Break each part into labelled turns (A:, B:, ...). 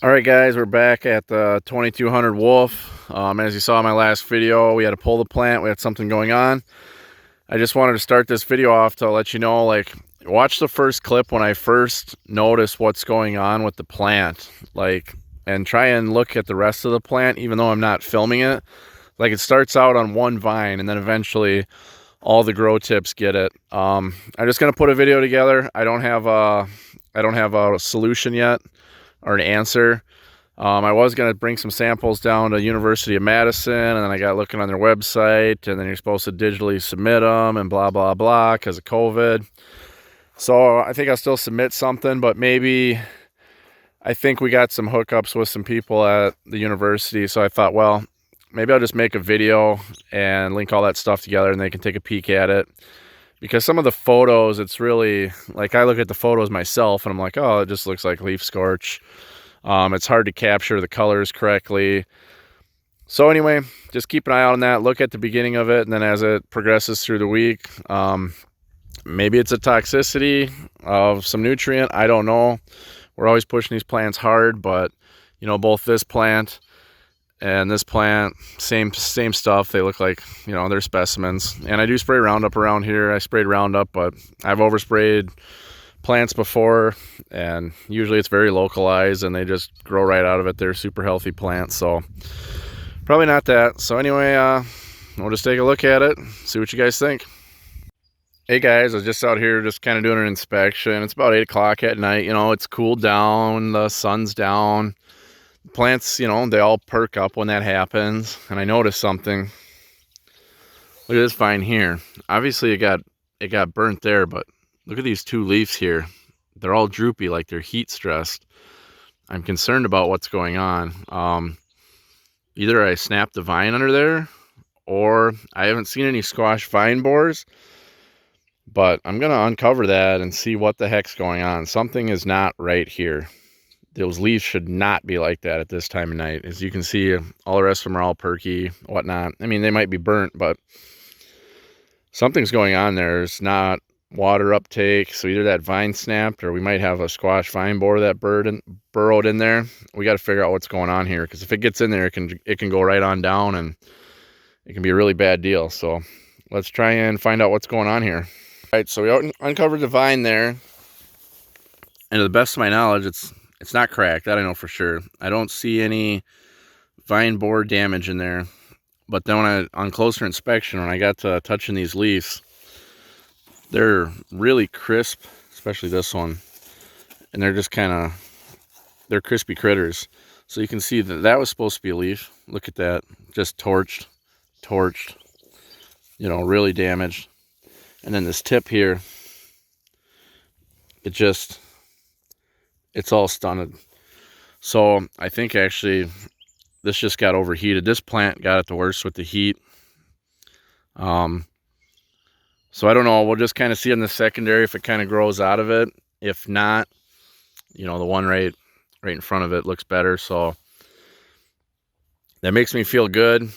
A: All right, guys, we're back at the 2200 Wolf. As you saw in my last video, we had to pull the plant. We had something going on. I just wanted to start this video off to let you know, like, watch the first clip when I first notice what's going on with the plant, like, and try and look at the rest of the plant, even though I'm not filming it. Like, it starts out on one vine, and then eventually all the grow tips get it. I'm just gonna put a video together. I don't have a solution yet or an answer. I was going to bring some samples down to University of Madison, and then I got looking on their website, and then you're supposed to digitally submit them and blah, blah, blah because of COVID. So I think I'll still submit something, but maybe I think we got some hookups with some people at the university. So I thought, well, maybe I'll just make a video and link all that stuff together and they can take a peek at it. Because some of the photos, it's really, like, I look at the photos myself and I'm like, oh, it just looks like leaf scorch. It's hard to capture the colors correctly. So anyway, just keep an eye out on that. Look at the beginning of it, and then as it progresses through the week, maybe it's a toxicity of some nutrient. I don't know. We're always pushing these plants hard, but, you know, both this plant and this plant, same stuff. They look like, you know, they're specimens. And I do spray Roundup around here. I sprayed Roundup, but I've oversprayed plants before, and usually it's very localized and they just grow right out of it. They're super healthy plants, so probably not that. So anyway, we'll just take a look at it, see what you guys think. Hey guys, I was just out here just kind of doing an inspection. It's about 8 o'clock at night. You know, it's cooled down, the sun's down. Plants, you know, they all perk up when that happens. And I noticed something. Look at this vine here. Obviously it got burnt there, but look at these two leaves here. They're all droopy, like they're heat stressed. I'm concerned about what's going on. Either I snapped the vine under there, or I haven't seen any squash vine borers, but I'm going to uncover that and see what the heck's going on. Something is not right here. Those leaves should not be like that at this time of night. As you can see, all the rest of them are all perky, whatnot. I mean, they might be burnt, but something's going on there. It's not water uptake, so either that vine snapped or we might have a squash vine borer that burrowed in there. We got to figure out what's going on here, because if it gets in there, it can go right on down and it can be a really bad deal. So let's try and find out what's going on here. All right, so we uncovered the vine there, and to the best of my knowledge, it's not cracked. That I know for sure. I don't see any vine borer damage in there. But then on closer inspection, when I got to touching these leaves, they're really crisp, especially this one. And they're just they're crispy critters. So you can see that was supposed to be a leaf. Look at that, just torched, you know, really damaged. And then this tip here, it's all stunted. So I think actually this just got overheated. This plant got it the worst with the heat. So I don't know. We'll just kind of see in the secondary if it kind of grows out of it. If not, you know, the one right in front of it looks better. So that makes me feel good.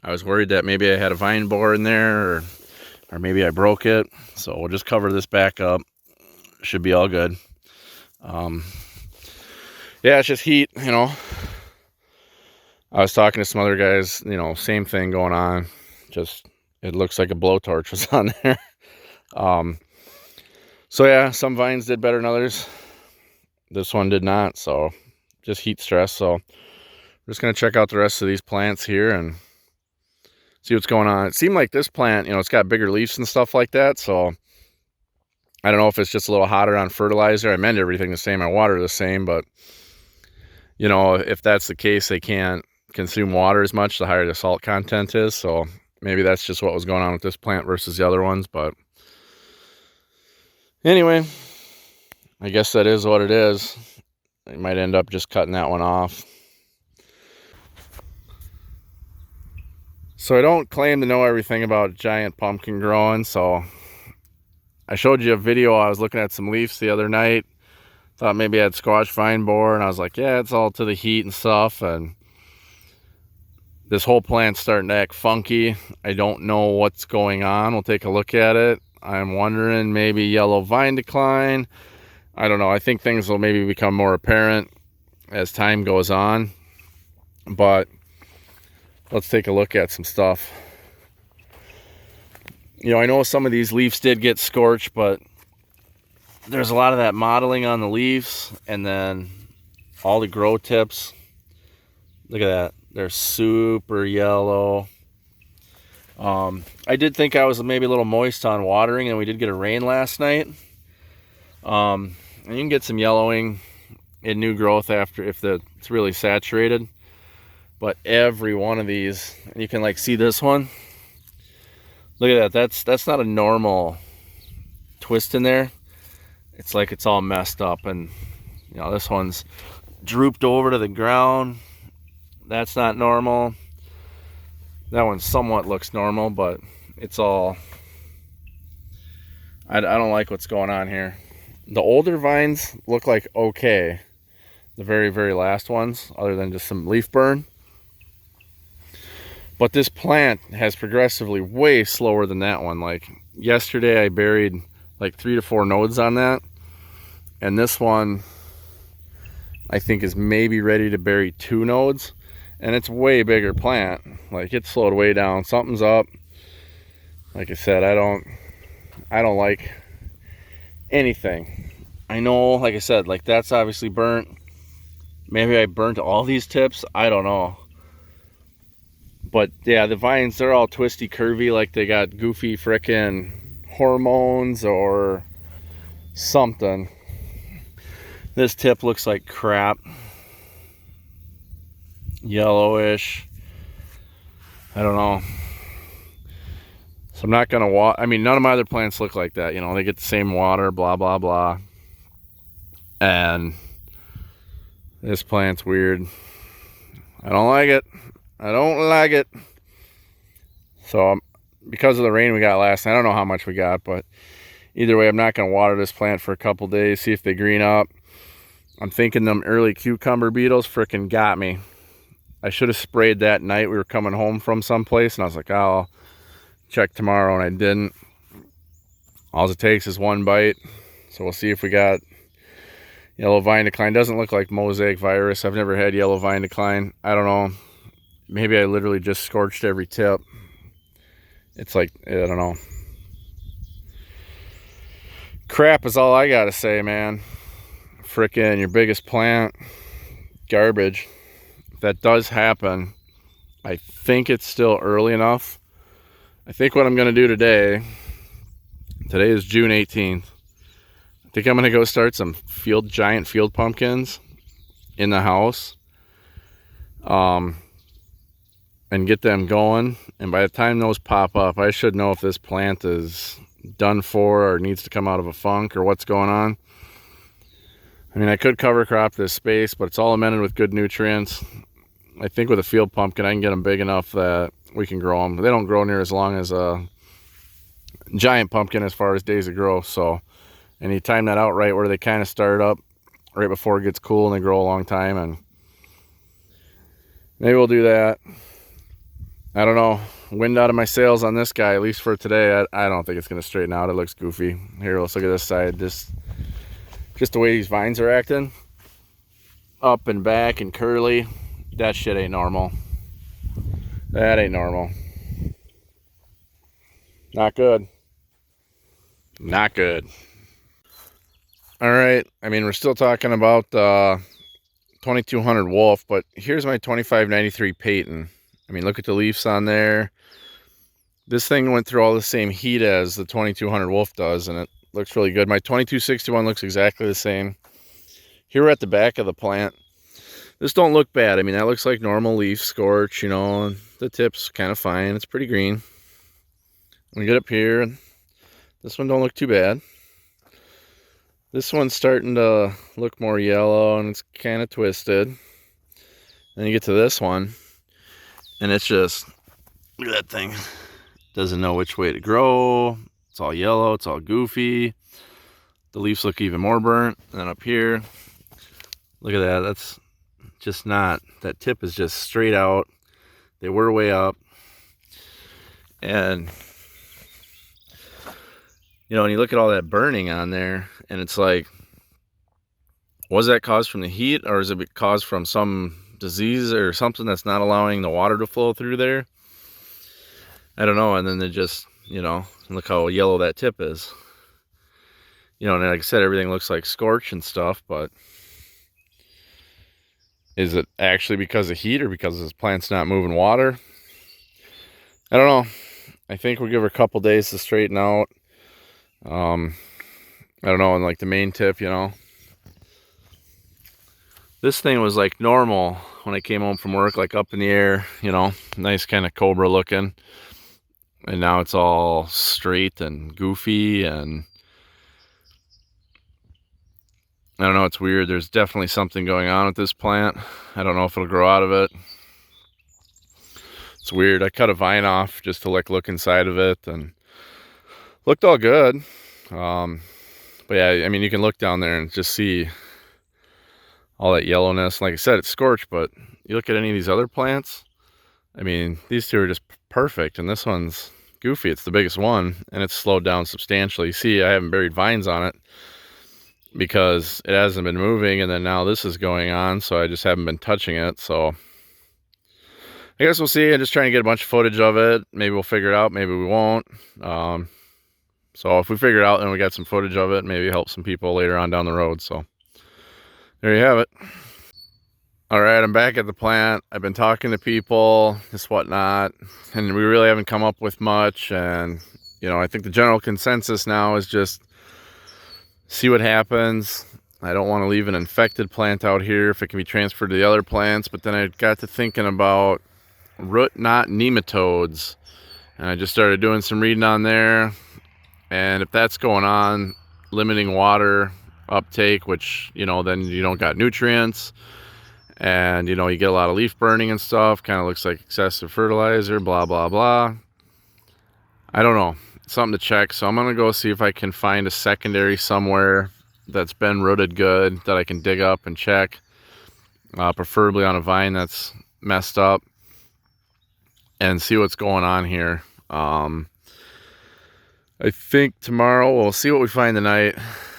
A: I was worried that maybe I had a vine borer in there, or maybe I broke it. So we'll just cover this back up. Should be all good. Yeah, it's just heat, you know. I was talking to some other guys, you know, same thing going on. Just, it looks like a blowtorch was on there. So yeah, some vines did better than others. This one did not, so just heat stress. So I'm just going to check out the rest of these plants here and see what's going on. It seemed like this plant, you know, it's got bigger leaves and stuff like that, so I don't know if it's just a little hotter on fertilizer. I meant everything the same, I water the same, but, you know, if that's the case, they can't consume water as much the higher the salt content is. So maybe that's just what was going on with this plant versus the other ones. But anyway, I guess that is what it is. I might end up just cutting that one off. So I don't claim to know everything about giant pumpkin growing, so I showed you a video. I was looking at some leaves the other night, thought maybe I had squash vine borer, and I was like, yeah, it's all to the heat and stuff. And this whole plant's starting to act funky. I don't know what's going on. We'll take a look at it. I'm wondering maybe yellow vine decline. I don't know. I think things will maybe become more apparent as time goes on. But let's take a look at some stuff. You know, I know some of these leaves did get scorched, but there's a lot of that mottling on the leaves, and then all the grow tips. Look at that. They're super yellow. I did think I was maybe a little moist on watering, and we did get a rain last night. And you can get some yellowing in new growth after if it's really saturated. But every one of these, you can like see this one. Look at that. That's not a normal twist in there. It's like it's all messed up, and you know, this one's drooped over to the ground. That's not normal. That one somewhat looks normal, but it's all, I don't like what's going on here. The older vines look like okay. The very, very last ones, other than just some leaf burn. But this plant has progressively way slower than that one. Like yesterday I buried like 3 to 4 nodes on that. And this one I think is maybe ready to bury 2 nodes. And it's way bigger plant. Like it's slowed way down. Something's up. Like I said, I don't like anything. I know, like I said, like that's obviously burnt. Maybe I burnt all these tips. I don't know. But yeah, the vines, they're all twisty, curvy, like they got goofy frickin' hormones or something. This tip looks like crap. Yellowish. I don't know. So I'm not gonna water. I mean, none of my other plants look like that. You know, they get the same water, blah blah blah. And this plant's weird. I don't like it. I don't like it. So because of the rain we got last night, I don't know how much we got, but either way, I'm not gonna water this plant for a couple days, see if they green up. I'm thinking them early cucumber beetles frickin' got me. I should have sprayed that night we were coming home from someplace, and I was like, oh, I'll check tomorrow, and I didn't. All it takes is one bite. So we'll see if we got yellow vine decline. Doesn't look like mosaic virus. I've never had yellow vine decline. I don't know. Maybe I literally just scorched every tip. It's like, I don't know. Crap is all I gotta say, man. Frickin' your biggest plant, garbage. If that does happen, I think it's still early enough. I think what I'm gonna do today is June 18th. I think I'm gonna go start some giant field pumpkins in the house. And get them going. And by the time those pop up, I should know if this plant is done for or needs to come out of a funk or what's going on. I mean, I could cover crop this space, but it's all amended with good nutrients. I think with a field pumpkin, I can get them big enough that we can grow them. They don't grow near as long as a giant pumpkin as far as days of growth. So, and you time that out right where they kind of start up right before it gets cool and they grow a long time. And maybe we'll do that. I don't know. Wind out of my sails on this guy, at least for today. I don't think it's going to straighten out. It looks goofy. Here, let's look at this side. Just the way these vines are acting. Up and back and curly. That shit ain't normal. That ain't normal. Not good. Not good. All right. I mean, we're still talking about 2200 Wolf, but here's my 2593 Peyton. I mean, look at the leaves on there. This thing went through all the same heat as the 2200 Wolf does, and it looks really good. My 2261 looks exactly the same. Here we're at the back of the plant. This don't look bad. I mean, that looks like normal leaf scorch, you know. The tip's kind of fine. It's pretty green. We get up here, and this one don't look too bad. This one's starting to look more yellow, and it's kind of twisted. Then you get to this one, and it's just, look at that thing. Doesn't know which way to grow. It's all yellow. It's all goofy. The leaves look even more burnt. And then up here, look at that. That's just not, that tip is just straight out. They were way up. And, you know, when you look at all that burning on there, and it's like, Was that caused from the heat, or is it caused from some disease or something that's not allowing the water to flow through there? I don't know. And then they just, you know, look how yellow that tip is. You know, and like I said, everything looks like scorch and stuff, but is it actually because of heat or because this plant's not moving water? I don't know. I think we'll give her a couple days to straighten out. I don't know, and like the main tip, you know. This thing was like normal when I came home from work, like up in the air, you know, nice kind of cobra looking. And now it's all straight and goofy, and I don't know, it's weird. There's definitely something going on with this plant. I don't know if it'll grow out of it. It's weird. I cut a vine off just to like look inside of it, and looked all good. But yeah, I mean, you can look down there and just see all that yellowness. Like I said, it's scorched, but you look at any of these other plants, I mean, these two are just perfect, and this one's goofy. It's the biggest one, and it's slowed down substantially. You see, I haven't buried vines on it because it hasn't been moving, and then now this is going on, so I just haven't been touching it. So I guess we'll see. I'm just trying to get a bunch of footage of it. Maybe we'll figure it out, maybe we won't. So if we figure it out, then we got some footage of it, maybe help some people later on down the road. So there you have it. All right, I'm back at the plant. I've been talking to people, just whatnot, and we really haven't come up with much. And, you know, I think the general consensus now is just see what happens. I don't want to leave an infected plant out here if it can be transferred to the other plants. But then I got to thinking about root knot nematodes, and I just started doing some reading on there. And if that's going on, limiting water uptake, which, you know, then you don't got nutrients, and, you know, you get a lot of leaf burning and stuff. Kind of looks like excessive fertilizer, blah, blah, blah. I don't know. Something to check. So I'm going to go see if I can find a secondary somewhere that's been rooted good that I can dig up and check. Preferably on a vine that's messed up, and see what's going on here. I think tomorrow we'll see what we find tonight.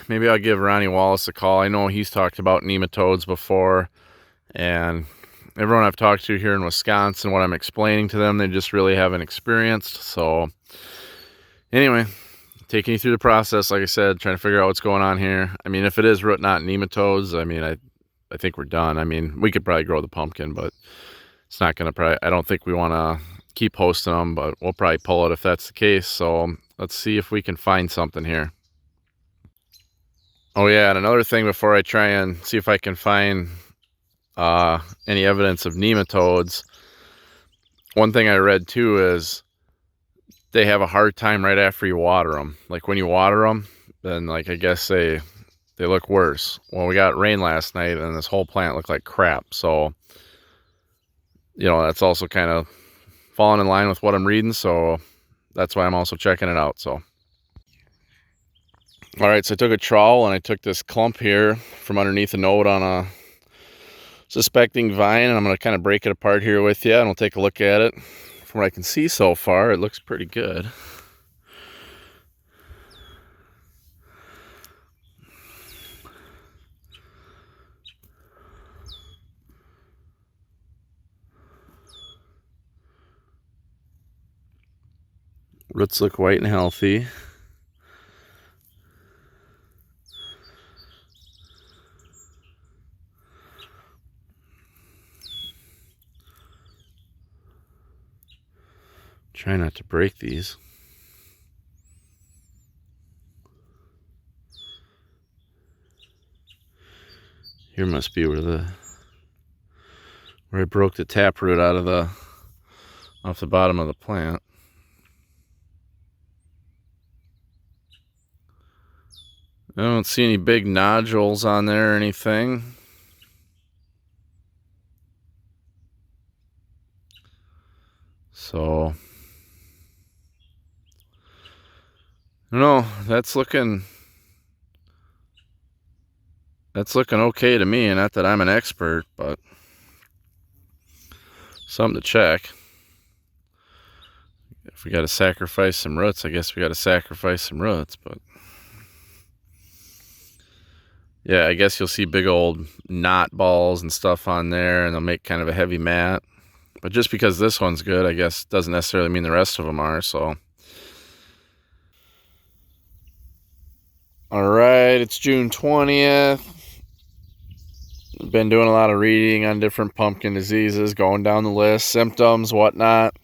A: Maybe I'll give Ronnie Wallace a call. I know he's talked about nematodes before, and everyone I've talked to here in Wisconsin, what I'm explaining to them, they just really haven't experienced. So anyway, taking you through the process, like I said, trying to figure out what's going on here. I mean, if it is root knot nematodes, I mean, I think we're done. I mean, we could probably grow the pumpkin, but it's not going to I don't think we want to keep hosting them, but we'll probably pull it if that's the case. So let's see if we can find something here. Oh yeah, and another thing before I try and see if I can find any evidence of nematodes, one thing I read too is they have a hard time right after you water them. Like when you water them, then like I guess they look worse. Well, we got rain last night and this whole plant looked like crap. So, you know, that's also kind of falling in line with what I'm reading. So that's why I'm also checking it out. So, all right, so I took a trowel and I took this clump here from underneath a node on a suspecting vine, and I'm going to kind of break it apart here with you, and we'll take a look at it. From what I can see so far, it looks pretty good. Roots look white and healthy. Try not to break these. Here must be where I broke the taproot out of off the bottom of the plant. I don't see any big nodules on there or anything. So I don't know, that's looking okay to me. Not that I'm an expert, but something to check. If we got to sacrifice some roots, I guess we got to sacrifice some roots, but Yeah, I guess you'll see big old knot balls and stuff on there, and they'll make kind of a heavy mat. But just because this one's good, I guess, doesn't necessarily mean the rest of them are, so. All right, it's June 20th. Been doing a lot of reading on different pumpkin diseases, going down the list, symptoms, whatnot.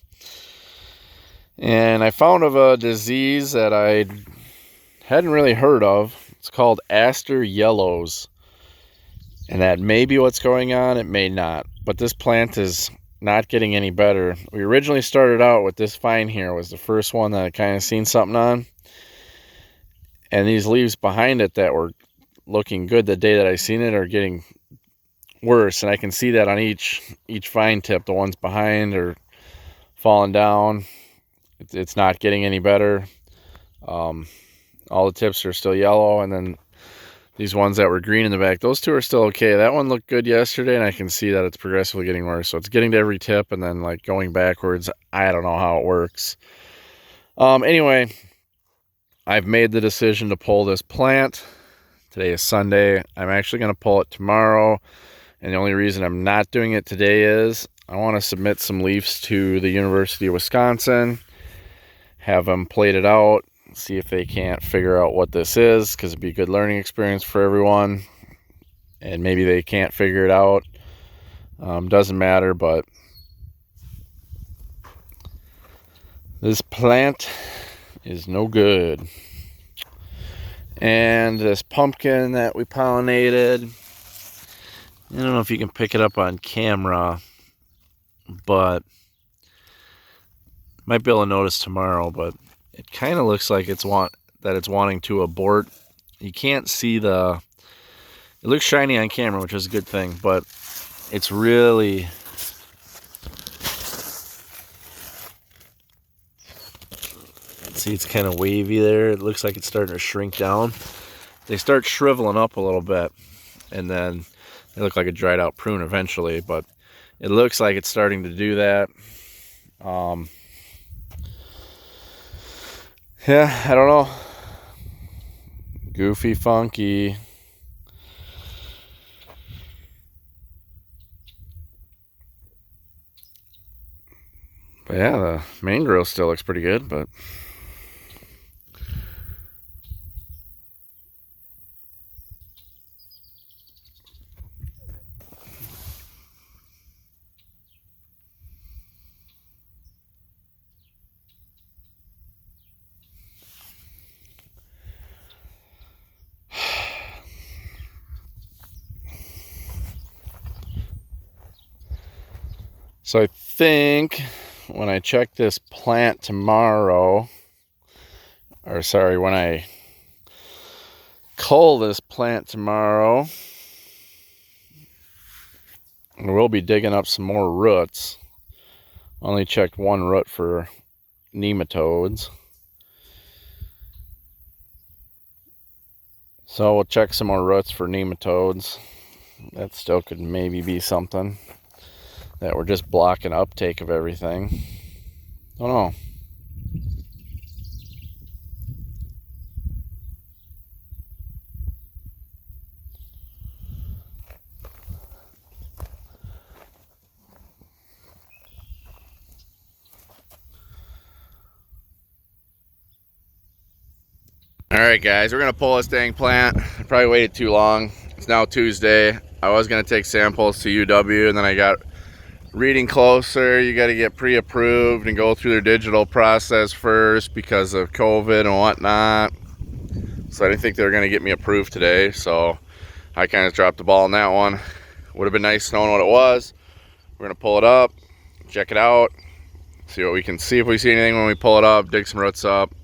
A: And I found of a disease that I hadn't really heard of. It's called Aster Yellows. And that may be what's going on, it may not. But this plant is not getting any better. We originally started out with this vine here, was the first one that I kind of seen something on. And these leaves behind it that were looking good the day that I seen it are getting worse. And I can see that on each vine tip. The ones behind are falling down. It's not getting any better. All the tips are still yellow, and then these ones that were green in the back, those two are still okay. That one looked good yesterday, and I can see that it's progressively getting worse. So it's getting to every tip and then like going backwards. I don't know how it works. Anyway, I've made the decision to pull this plant. Today is Sunday. I'm actually going to pull it tomorrow, and the only reason I'm not doing it today is I want to submit some leaves to the University of Wisconsin, have them plated out, see if they can't figure out what this is, because it'd be a good learning experience for everyone. And maybe they can't figure it out. Doesn't matter, but this plant is no good. And this pumpkin that we pollinated, I don't know if you can pick it up on camera, but might be able to notice tomorrow, but it kind of looks like it's wanting to abort. You can't see it looks shiny on camera, which is a good thing, but it's really, see, it's kind of wavy there. It looks like it's starting to shrink down. They start shriveling up a little bit, and then they look like a dried out prune eventually, but it looks like it's starting to do that. Yeah, I don't know. Goofy, funky. But yeah, the main growth still looks pretty good, but so I think when I check this plant tomorrow, or sorry, when I cull this plant tomorrow, we'll be digging up some more roots. Only checked one root for nematodes. So we'll check some more roots for nematodes. That still could maybe be something, that we're just blocking uptake of everything. Don't know. Alright guys, we're going to pull this dang plant. I probably waited too long. It's now Tuesday. I was going to take samples to UW, and then I got reading closer. You got to get pre-approved and go through their digital process first because of COVID and whatnot. So I didn't think they were going to get me approved today, so I kind of dropped the ball on that one. Would have been nice knowing what it was. We're going to pull it up, check it out, see what we can see, if we see anything when we pull it up, dig some roots up,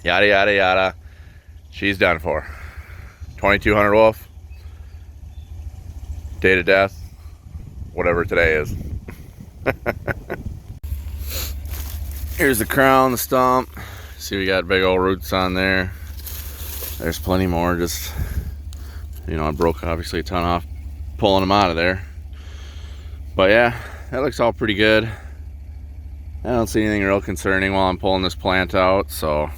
A: yada yada yada. She's done for. 2200 wolf, day to death, whatever today is. Here's the crown, the stump. See, we got big old roots on there. There's plenty more. Just, you know, I broke obviously a ton off pulling them out of there. But yeah, that looks all pretty good. I don't see anything real concerning while I'm pulling this plant out, so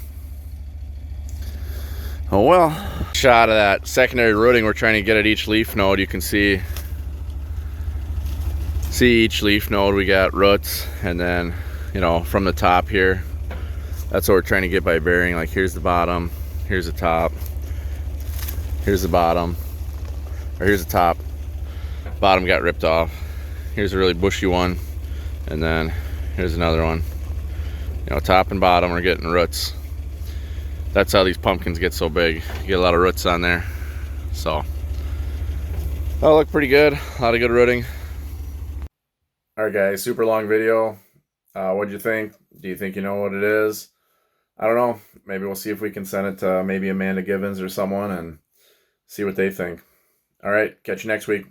A: Oh well. Shot of that secondary rooting we're trying to get at each leaf node. You can see each leaf node we got roots, and then, you know, from the top here, that's what we're trying to get by burying. Like, here's the bottom, here's the top, here's the bottom, or here's the top, bottom got ripped off, here's a really bushy one, and then here's another one. You know, top and bottom are getting roots. That's how these pumpkins get so big. You get a lot of roots on there. So that'll look pretty good. A lot of good rooting. All right, guys, super long video. What'd you think? Do you think you know what it is? I don't know. Maybe we'll see if we can send it to maybe Amanda Givens or someone and see what they think. All right, catch you next week.